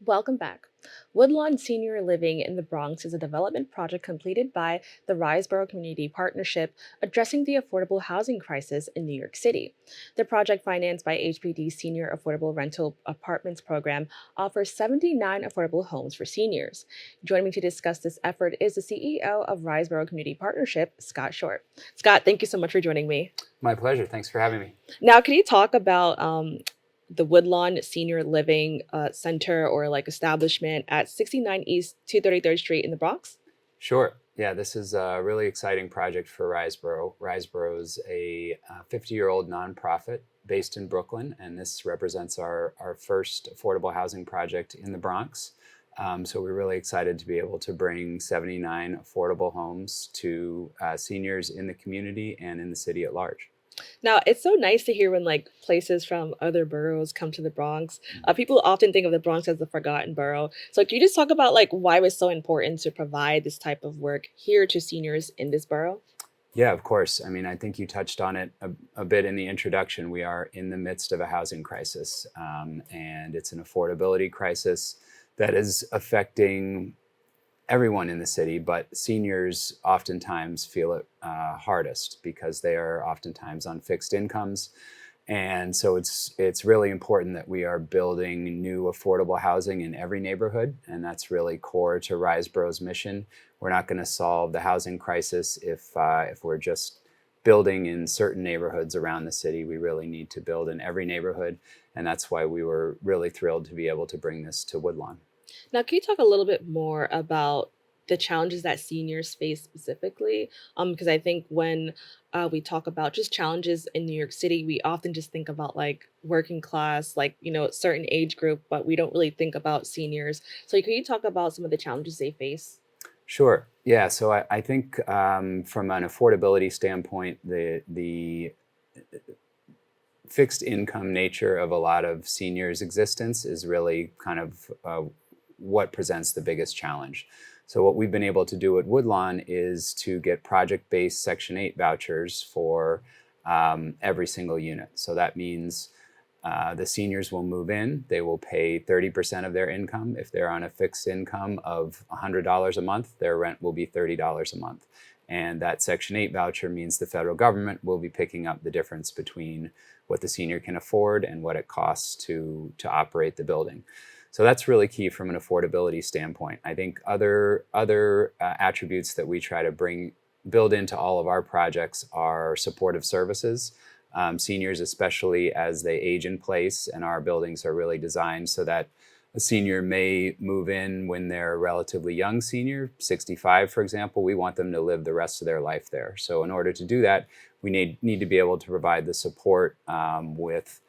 Welcome back. Woodlawn Senior Living in the Bronx is a development project completed by the RiseBoro Community Partnership addressing the affordable housing crisis in New York City. The project, financed by HPD's Senior Affordable Rental Apartments program, offers 79 affordable homes for seniors. Joining me to discuss this effort is the CEO of RiseBoro Community Partnership, Scott Short. Scott, thank you so much for joining me. My pleasure. Thanks for having me. Now, can you talk about the Woodlawn Senior Living Center or like establishment at 69 East 233rd Street in the Bronx? Sure. Yeah, this is a really exciting project for RiseBoro. RiseBoro is a 50-year-old nonprofit based in Brooklyn, and this represents our first affordable housing project in the Bronx. So we're really excited to be able to bring 79 affordable homes to seniors in the community and in the city at large. Now, it's so nice to hear when like places from other boroughs come to the Bronx. People often think of the Bronx as the forgotten borough. So, can you just talk about like why it was so important to provide this type of work here to seniors in this borough? Yeah, of course. I mean, I think you touched on it a bit in the introduction. We are in the midst of a housing crisis, and it's an affordability crisis that is affecting everyone in the city, but seniors oftentimes feel it hardest because they are oftentimes on fixed incomes. And so it's really important that we are building new affordable housing in every neighborhood, and that's really core to RiseBoro's mission. We're not going to solve the housing crisis if we're just building in certain neighborhoods around the city. We really need to build in every neighborhood, and that's why we were really thrilled to be able to bring this to Woodlawn. Now, can you talk a little bit more about the challenges that seniors face specifically? Because I think when we talk about just challenges in New York City, we often just think about like working class, like, certain age group, but we don't really think about seniors. So, can you talk about some of the challenges they face? Sure. Yeah. So I think from an affordability standpoint, the fixed income nature of a lot of seniors' existence is really kind of what presents the biggest challenge. So what we've been able to do at Woodlawn is to get project-based Section 8 vouchers for every single unit. So that means the seniors will move in, they will pay 30% of their income. If they're on a fixed income of $100 a month, their rent will be $30 a month. And that Section 8 voucher means the federal government will be picking up the difference between what the senior can afford and what it costs to operate the building. So that's really key from an affordability standpoint. I think other attributes that we try to build into all of our projects are supportive services. Seniors, especially as they age in place, and our buildings are really designed so that a senior may move in when they're a relatively young senior, 65, for example. We want them to live the rest of their life there. So in order to do that, we need to be able to provide the support with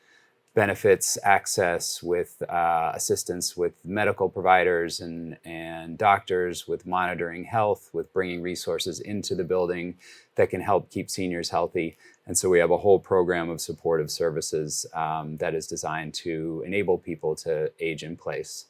benefits, access, with assistance with medical providers and doctors, with monitoring health, with bringing resources into the building that can help keep seniors healthy. And so we have a whole program of supportive services that is designed to enable people to age in place.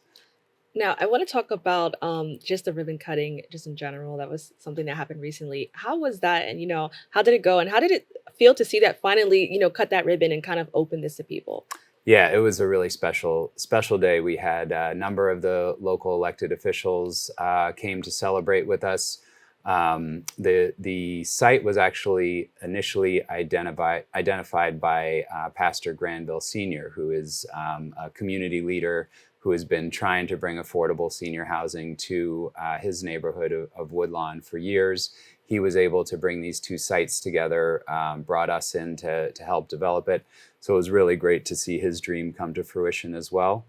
Now, I want to talk about just the ribbon cutting, just in general. That was something that happened recently. How was that? And, how did it go? And how did it feel to see that finally, cut that ribbon and kind of open this to people? Yeah, it was a really special day. We had a number of the local elected officials came to celebrate with us. The site was actually initially identified by Pastor Granville Sr., who is a community leader who has been trying to bring affordable senior housing to his neighborhood of Woodlawn for years. He was able to bring these two sites together, brought us in to help develop it. So it was really great to see his dream come to fruition as well.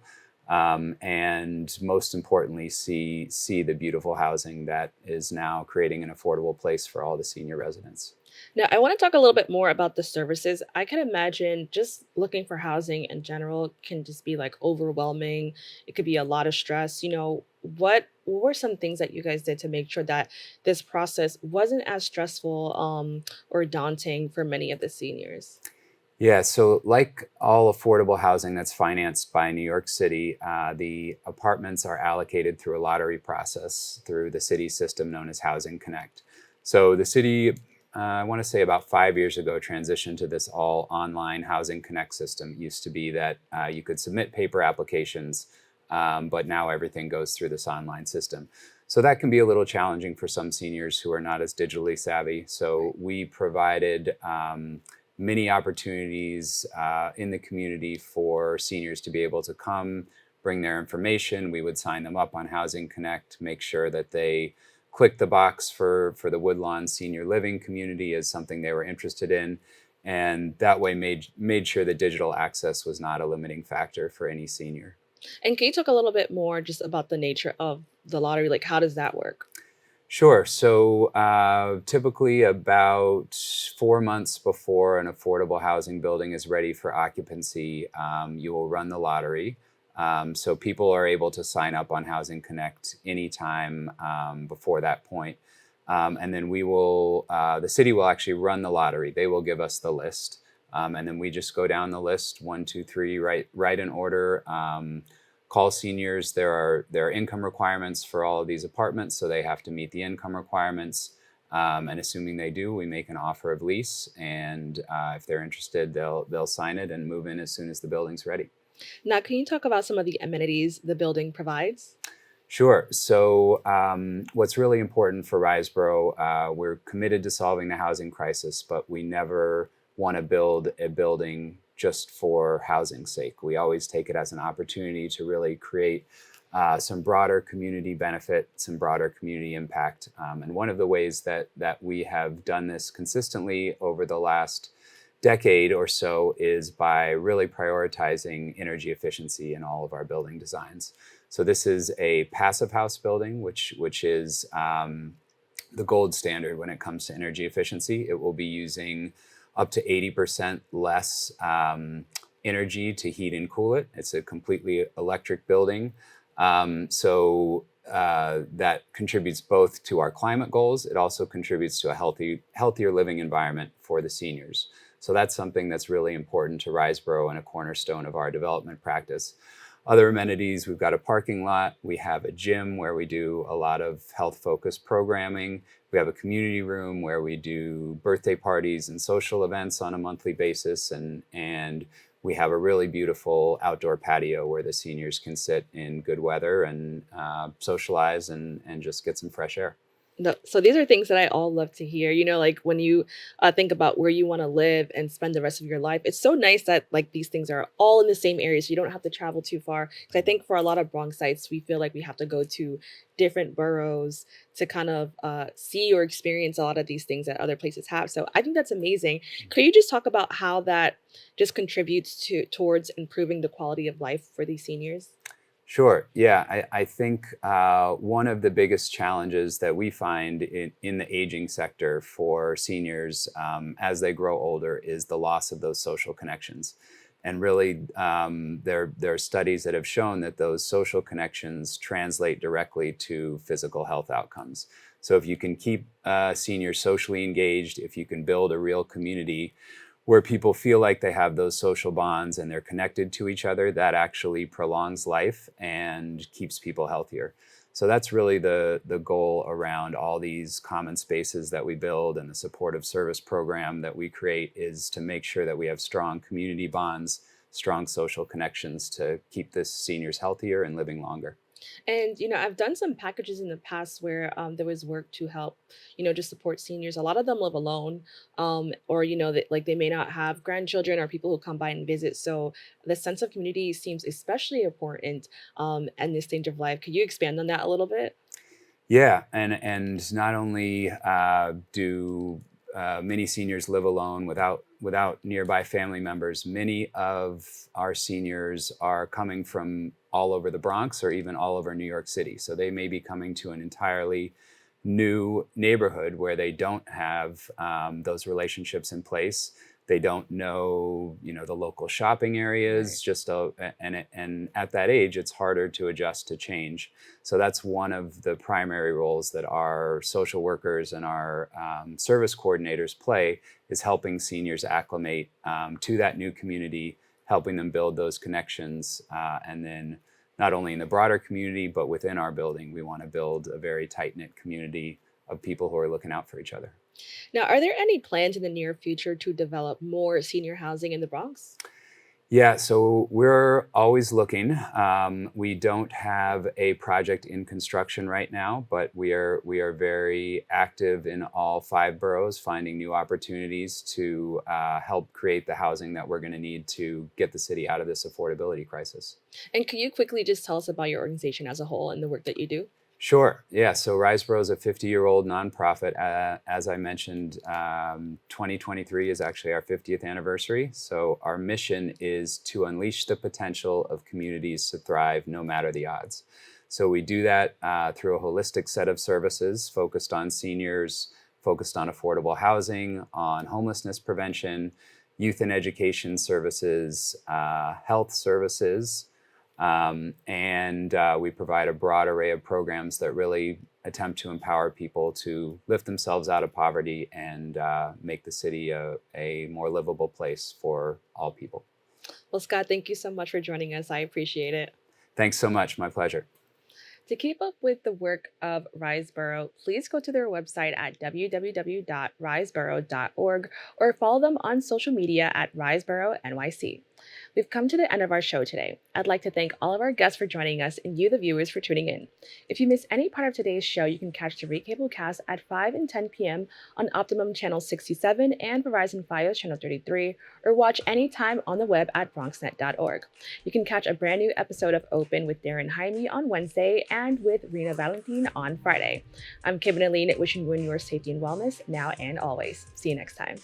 And most importantly, see the beautiful housing that is now creating an affordable place for all the senior residents. Now, I want to talk a little bit more about the services. I can imagine just looking for housing in general can just be like overwhelming. It could be a lot of stress. What were some things that you guys did to make sure that this process wasn't as stressful or daunting for many of the seniors? Yeah, so like all affordable housing that's financed by New York City, the apartments are allocated through a lottery process through the city system known as Housing Connect. So the city, I want to say about 5 years ago, transitioned to this all online Housing Connect system. It used to be that you could submit paper applications but now everything goes through this online system. So that can be a little challenging for some seniors who are not as digitally savvy. So we provided many opportunities in the community for seniors to be able to come, bring their information. We would sign them up on Housing Connect, make sure that they click the box for the Woodlawn Senior Living community as something they were interested in. And that way made sure that digital access was not a limiting factor for any senior. And can you talk a little bit more just about the nature of the lottery? Like, how does that work? Sure. So typically, about 4 months before an affordable housing building is ready for occupancy, you will run the lottery. So people are able to sign up on Housing Connect anytime before that point. And then the city will actually run the lottery. They will give us the list. And then we just go down the list, one, two, three, right in order. Call seniors. There are income requirements for all of these apartments, so they have to meet the income requirements. And assuming they do, we make an offer of lease, and if they're interested, they'll sign it and move in as soon as the building's ready. Now, can you talk about some of the amenities the building provides? Sure. So, what's really important for RiseBoro, we're committed to solving the housing crisis, but we never want to build a building just for housing's sake. We always take it as an opportunity to really create some broader community benefit, some broader community impact. And one of the ways that we have done this consistently over the last decade or so is by really prioritizing energy efficiency in all of our building designs. So this is a passive house building, which is the gold standard when it comes to energy efficiency. It will be using up to 80% less energy to heat and cool it. It's a completely electric building. That contributes both to our climate goals. It also contributes to a healthier living environment for the seniors. So that's something that's really important to RiseBoro and a cornerstone of our development practice. Other amenities, we've got a parking lot. We have a gym where we do a lot of health-focused programming. We have a community room where we do birthday parties and social events on a monthly basis. And we have a really beautiful outdoor patio where the seniors can sit in good weather and socialize and just get some fresh air. No, so these are things that I all love to hear. Like when you think about where you want to live and spend the rest of your life, it's so nice that like these things are all in the same area, so you don't have to travel too far. Because I think for a lot of Bronxites, we feel like we have to go to different boroughs to kind of see or experience a lot of these things that other places have. So I think that's amazing. Could you just talk about how that just contributes to towards improving the quality of life for these seniors? Sure. Yeah, I think one of the biggest challenges that we find in the aging sector for seniors as they grow older is the loss of those social connections. And really, there are studies that have shown that those social connections translate directly to physical health outcomes. So if you can keep seniors socially engaged, if you can build a real community where people feel like they have those social bonds and they're connected to each other, that actually prolongs life and keeps people healthier. So that's really the goal around all these common spaces that we build and the supportive service program that we create, is to make sure that we have strong community bonds, strong social connections to keep the seniors healthier and living longer. And I've done some packages in the past where there was work to help, just support seniors. A lot of them live alone, or that like they may not have grandchildren or people who come by and visit. So the sense of community seems especially important in this stage of life. Could you expand on that a little bit? Yeah, and not only do many seniors live alone without nearby family members, many of our seniors are coming from all over the Bronx or even all over New York City. So they may be coming to an entirely new neighborhood where they don't have those relationships in place. They don't know, the local shopping areas. Right. And at that age, it's harder to adjust to change. So that's one of the primary roles that our social workers and our service coordinators play, is helping seniors acclimate to that new community, helping them build those connections, and then not only in the broader community, but within our building, we want to build a very tight-knit community of people who are looking out for each other. Now, are there any plans in the near future to develop more senior housing in the Bronx? Yeah, so we're always looking. We don't have a project in construction right now, but we are very active in all 5 boroughs, finding new opportunities to help create the housing that we're going to need to get the city out of this affordability crisis. And could you quickly just tell us about your organization as a whole and the work that you do? Sure. Yeah. So RiseBoro is a 50-year-old nonprofit. As I mentioned, 2023 is actually our 50th anniversary. So our mission is to unleash the potential of communities to thrive no matter the odds. So we do that through a holistic set of services focused on seniors, focused on affordable housing, on homelessness prevention, youth and education services, health services. And we provide a broad array of programs that really attempt to empower people to lift themselves out of poverty and make the city a more livable place for all people. Well, Scott, thank you so much for joining us. I appreciate it. Thanks so much. My pleasure. To keep up with the work of RiseBoro, please go to their website at www.riseboro.org or follow them on social media at RiseBoro NYC. We've come to the end of our show today. I'd like to thank all of our guests for joining us and you, the viewers, for tuning in. If you missed any part of today's show, you can catch the recable cast at 5 and 10 p.m. on Optimum Channel 67 and Verizon Fios Channel 33, or watch anytime on the web at bronxnet.org. You can catch a brand new episode of Open with Darren Jaime on Wednesday and with Rena Valentine on Friday. I'm Kibin Alleyne, wishing you and your safety and wellness now and always. See you next time.